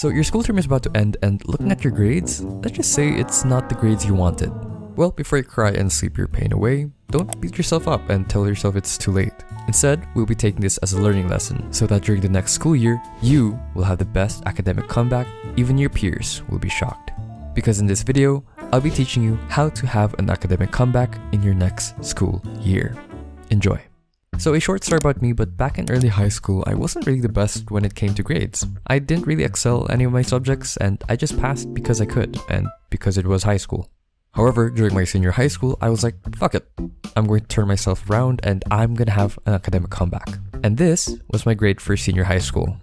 So your school term is about to end, and looking at your grades, let's just say it's not the grades you wanted. Well, before you cry and sleep your pain away, don't beat yourself up and tell yourself it's too late. Instead, we'll be taking this as a learning lesson so that during the next school year, you will have the best academic comeback, even your peers will be shocked. Because in this video, I'll be teaching you how to have an academic comeback in your next school year. Enjoy! So a short story about me, but back in early high school, I wasn't really the best when it came to grades. I didn't really excel any of my subjects, and I just passed because I could, and because it was high school. However, during my senior high school, I was like, fuck it. I'm going to turn myself around and I'm going to have an academic comeback. And this was my grade for senior high school.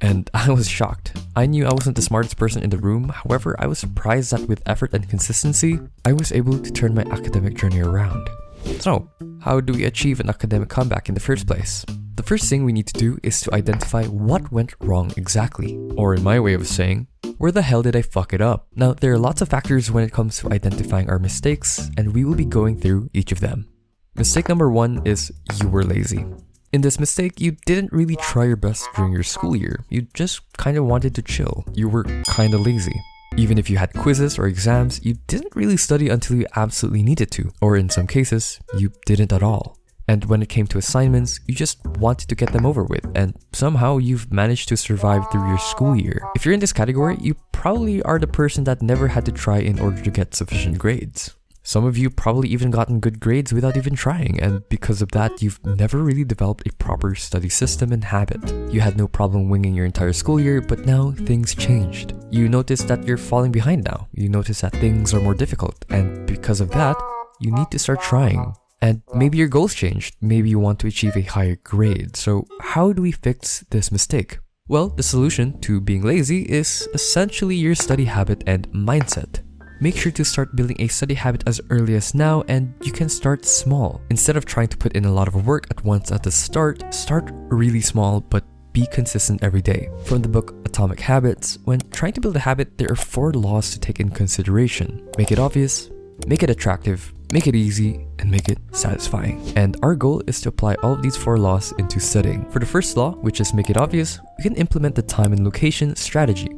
And I was shocked. I knew I wasn't the smartest person in the room. However, I was surprised that with effort and consistency, I was able to turn my academic journey around. So, how do we achieve an academic comeback in the first place? The first thing we need to do is to identify what went wrong exactly. Or in my way of saying, where the hell did I fuck it up? Now, there are lots of factors when it comes to identifying our mistakes, and we will be going through each of them. Mistake number 1 is you were lazy. In this mistake, you didn't really try your best during your school year. You just kind of wanted to chill. You were kind of lazy. Even if you had quizzes or exams, you didn't really study until you absolutely needed to. Or in some cases, you didn't at all. And when it came to assignments, you just wanted to get them over with, and somehow you've managed to survive through your school year. If you're in this category, you probably are the person that never had to try in order to get sufficient grades. Some of you probably even gotten good grades without even trying, and because of that, you've never really developed a proper study system and habit. You had no problem winging your entire school year, but now things changed. You notice that you're falling behind now. You notice that things are more difficult, and because of that, you need to start trying. And maybe your goals changed. Maybe you want to achieve a higher grade. So how do we fix this mistake? Well, the solution to being lazy is essentially your study habit and mindset. Make sure to start building a study habit as early as now, and you can start small. Instead of trying to put in a lot of work at once at the start really small but be consistent every day. From the book Atomic Habits, when trying to build a habit, there are 4 laws to take in consideration. Make it obvious, make it attractive, make it easy, and make it satisfying. And our goal is to apply all of these 4 laws into studying. For the first law, which is make it obvious, you can implement the time and location strategy.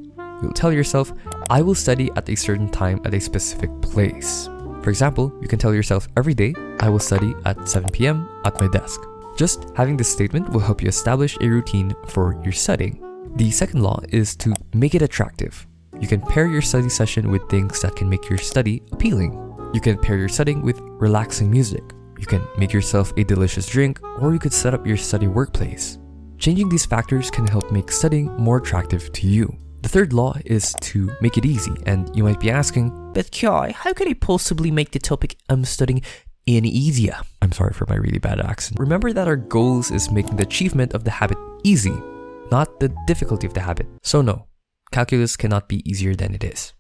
You'll tell yourself, I will study at a certain time at a specific place. For example, you can tell yourself every day, I will study at 7 p.m. at my desk. Just having this statement will help you establish a routine for your studying. The second law is to make it attractive. You can pair your study session with things that can make your study appealing. You can pair your studying with relaxing music. You can make yourself a delicious drink, or you could set up your study workplace. Changing these factors can help make studying more attractive to you. The third law is to make it easy, and you might be asking, but Kyo, how could I possibly make the topic I'm studying any easier? I'm sorry for my really bad accent. Remember that our goals is making the achievement of the habit easy, not the difficulty of the habit. So no, calculus cannot be easier than it is.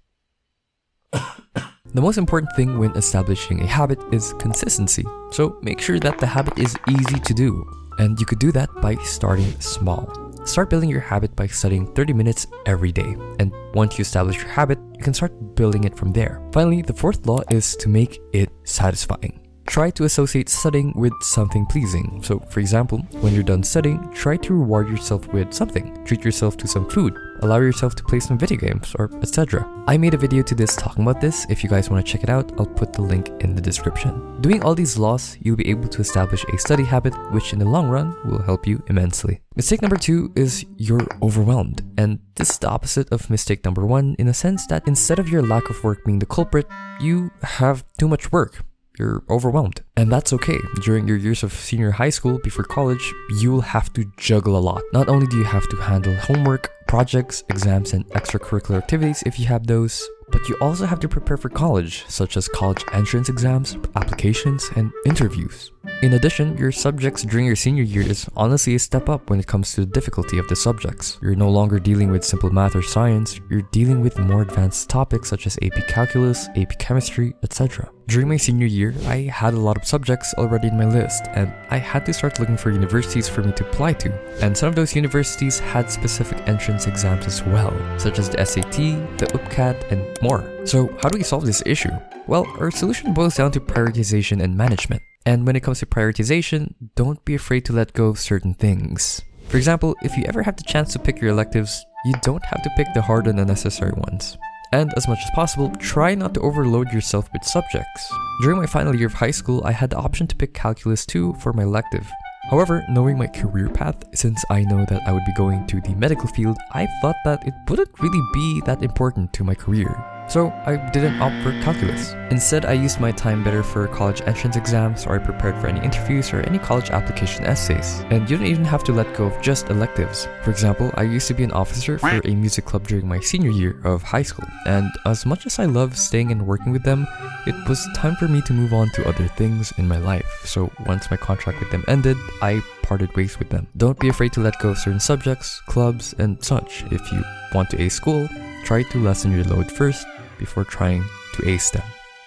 The most important thing when establishing a habit is consistency. So make sure that the habit is easy to do. And you could do that by starting small. Start building your habit by studying 30 minutes every day. And once you establish your habit, you can start building it from there. Finally, the fourth law is to make it satisfying. Try to associate studying with something pleasing. So for example, when you're done studying, try to reward yourself with something. Treat yourself to some food. Allow yourself to play some video games, or etc. I made a video to this talking about this. If you guys want to check it out, I'll put the link in the description. Doing all these laws, you'll be able to establish a study habit, which in the long run will help you immensely. Mistake number 2 is you're overwhelmed. And this is the opposite of mistake number 1 in a sense that instead of your lack of work being the culprit, you have too much work. You're overwhelmed. And that's okay. During your years of senior high school before college, you will have to juggle a lot. Not only do you have to handle homework, projects, exams, and extracurricular activities if you have those, but you also have to prepare for college, such as college entrance exams, applications, and interviews. In addition, your subjects during your senior year is honestly a step up when it comes to the difficulty of the subjects. You're no longer dealing with simple math or science, you're dealing with more advanced topics such as AP Calculus, AP Chemistry, etc. During my senior year, I had a lot of subjects already in my list, and I had to start looking for universities for me to apply to. And some of those universities had specific entrance exams as well, such as the SAT, the UPCAT, and more. So how do we solve this issue? Well, our solution boils down to prioritization and management. And when it comes to prioritization, don't be afraid to let go of certain things. For example, if you ever have the chance to pick your electives, you don't have to pick the hard and unnecessary ones. And as much as possible, try not to overload yourself with subjects. During my final year of high school, I had the option to pick Calculus 2 for my elective. However, knowing my career path, since I know that I would be going to the medical field, I thought that it wouldn't really be that important to my career. So I didn't opt for calculus. Instead, I used my time better for college entrance exams, or I prepared for any interviews or any college application essays. And you don't even have to let go of just electives. For example, I used to be an officer for a music club during my senior year of high school. And as much as I love staying and working with them, it was time for me to move on to other things in my life. So once my contract with them ended, I parted ways with them. Don't be afraid to let go of certain subjects, clubs, and such. If you want to ace school, try to lessen your load first before trying to ace them.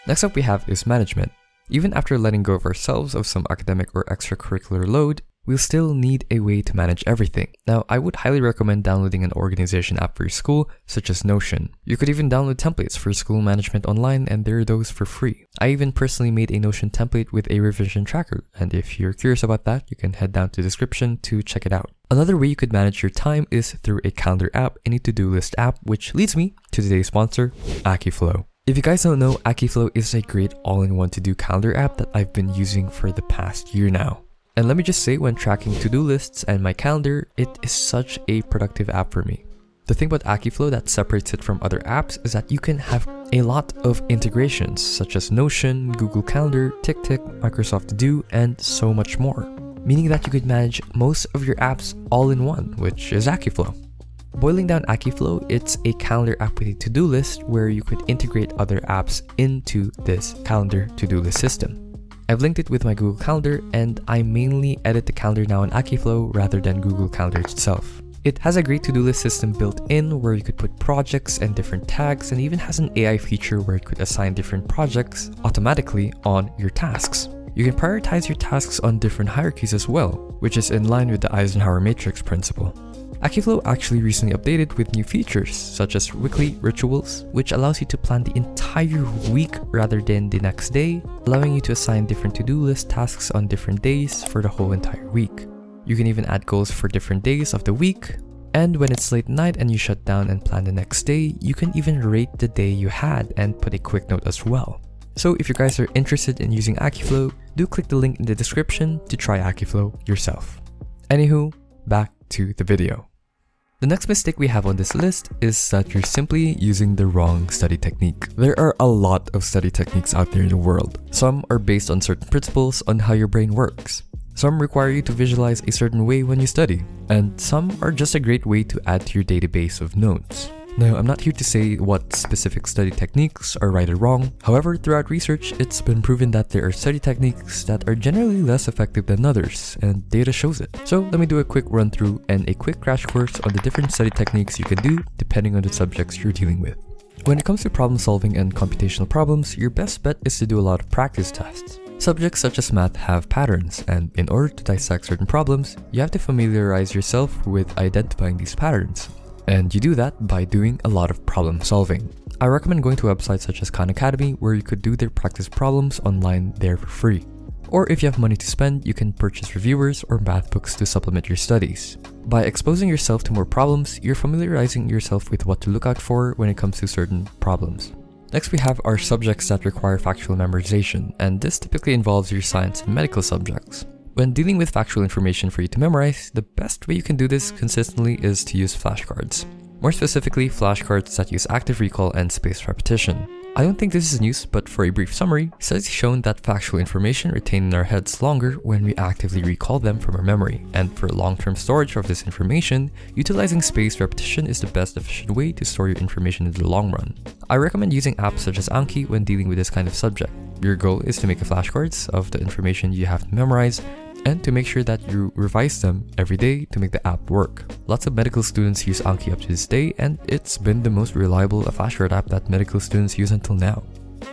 Next up we have is management. Even after letting go of ourselves of some academic or extracurricular load, we'll still need a way to manage everything. Now, I would highly recommend downloading an organization app for your school, such as Notion. You could even download templates for school management online, and there are those for free. I even personally made a Notion template with a revision tracker, and if you're curious about that, you can head down to the description to check it out. Another way you could manage your time is through a calendar app and a to-do list app, which leads me to today's sponsor, Akiflow. If you guys don't know, Akiflow is a great all-in-one to-do calendar app that I've been using for the past year now. And let me just say, when tracking to-do lists and my calendar, it is such a productive app for me. The thing about Akiflow that separates it from other apps is that you can have a lot of integrations, such as Notion, Google Calendar, TickTick, Microsoft To Do, and so much more. Meaning that you could manage most of your apps all in one, which is Akiflow. Boiling down Akiflow, it's a calendar app with a to-do list where you could integrate other apps into this calendar to-do list system. I've linked it with my Google Calendar, and I mainly edit the calendar now in Akiflow rather than Google Calendar itself. It has a great to-do list system built in where you could put projects and different tags, and even has an AI feature where it could assign different projects automatically on your tasks. You can prioritize your tasks on different hierarchies as well, which is in line with the Eisenhower matrix principle. Akiflow actually recently updated with new features, such as weekly rituals, which allows you to plan the entire week rather than the next day, allowing you to assign different to-do list tasks on different days for the whole entire week. You can even add goals for different days of the week, and when it's late night and you shut down and plan the next day, you can even rate the day you had and put a quick note as well. So if you guys are interested in using Akiflow, do click the link in the description to try Akiflow yourself. Anywho, back to the video. The next mistake we have on this list is that you're simply using the wrong study technique. There are a lot of study techniques out there in the world. Some are based on certain principles on how your brain works. Some require you to visualize a certain way when you study. And some are just a great way to add to your database of notes. Now, I'm not here to say what specific study techniques are right or wrong. However, throughout research, it's been proven that there are study techniques that are generally less effective than others, and data shows it. So let me do a quick run through and a quick crash course on the different study techniques you can do depending on the subjects you're dealing with. When it comes to problem solving and computational problems, your best bet is to do a lot of practice tests. Subjects such as math have patterns, and in order to dissect certain problems, you have to familiarize yourself with identifying these patterns. And you do that by doing a lot of problem solving. I recommend going to websites such as Khan Academy, where you could do their practice problems online there for free. Or if you have money to spend, you can purchase reviewers or math books to supplement your studies. By exposing yourself to more problems, you're familiarizing yourself with what to look out for when it comes to certain problems. Next, we have our subjects that require factual memorization, and this typically involves your science and medical subjects. When dealing with factual information for you to memorize, the best way you can do this consistently is to use flashcards. More specifically, flashcards that use active recall and spaced repetition. I don't think this is news, but for a brief summary, studies have shown that factual information retained in our heads longer when we actively recall them from our memory, and for long-term storage of this information, utilizing spaced repetition is the best efficient way to store your information in the long run. I recommend using apps such as Anki when dealing with this kind of subject. Your goal is to make flashcards of the information you have to memorize, and to make sure that you revise them every day to make the app work. Lots of medical students use Anki up to this day, and it's been the most reliable flashcard app that medical students use until now.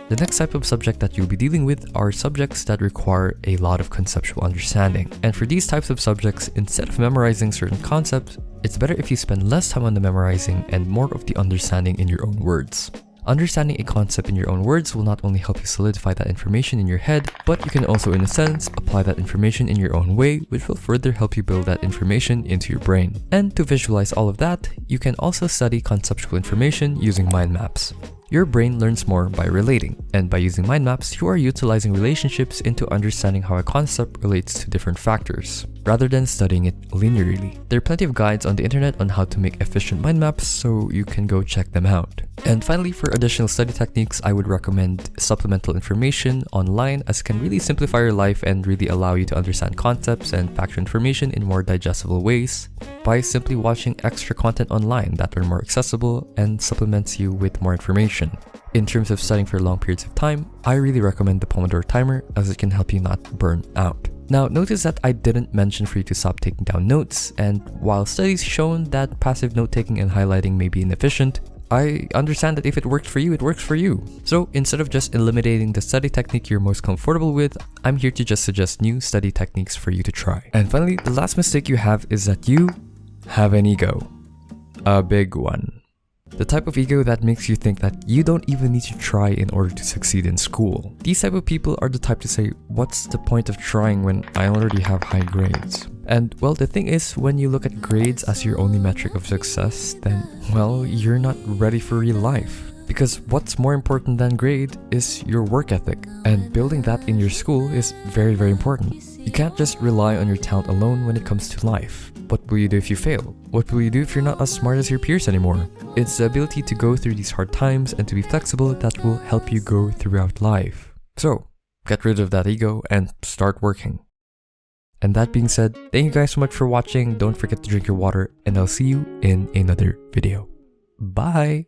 The next type of subject that you'll be dealing with are subjects that require a lot of conceptual understanding. And for these types of subjects, instead of memorizing certain concepts, it's better if you spend less time on the memorizing and more of the understanding in your own words. Understanding a concept in your own words will not only help you solidify that information in your head, but you can also, in a sense, apply that information in your own way, which will further help you build that information into your brain. And to visualize all of that, you can also study conceptual information using mind maps. Your brain learns more by relating, and by using mind maps, you are utilizing relationships into understanding how a concept relates to different factors, rather than studying it linearly. There are plenty of guides on the internet on how to make efficient mind maps, so you can go check them out. And finally, for additional study techniques, I would recommend supplemental information online, as it can really simplify your life and really allow you to understand concepts and factual information in more digestible ways by simply watching extra content online that are more accessible and supplements you with more information. In terms of studying for long periods of time, I really recommend the Pomodoro timer, as it can help you not burn out. Now, notice that I didn't mention for you to stop taking down notes, and while studies shown that passive note-taking and highlighting may be inefficient, I understand that if it worked for you, it works for you. So instead of just eliminating the study technique you're most comfortable with, I'm here to just suggest new study techniques for you to try. And finally, the last mistake you have is that you have an ego. A big one. The type of ego that makes you think that you don't even need to try in order to succeed in school. These type of people are the type to say, what's the point of trying when I already have high grades? And well, the thing is, when you look at grades as your only metric of success, then, well, you're not ready for real life. Because what's more important than grade is your work ethic, and building that in your school is very, very important. You can't just rely on your talent alone when it comes to life. What will you do if you fail? What will you do if you're not as smart as your peers anymore? It's the ability to go through these hard times and to be flexible that will help you go throughout life. So, get rid of that ego and start working. And that being said, thank you guys so much for watching. Don't forget to drink your water, and I'll see you in another video. Bye!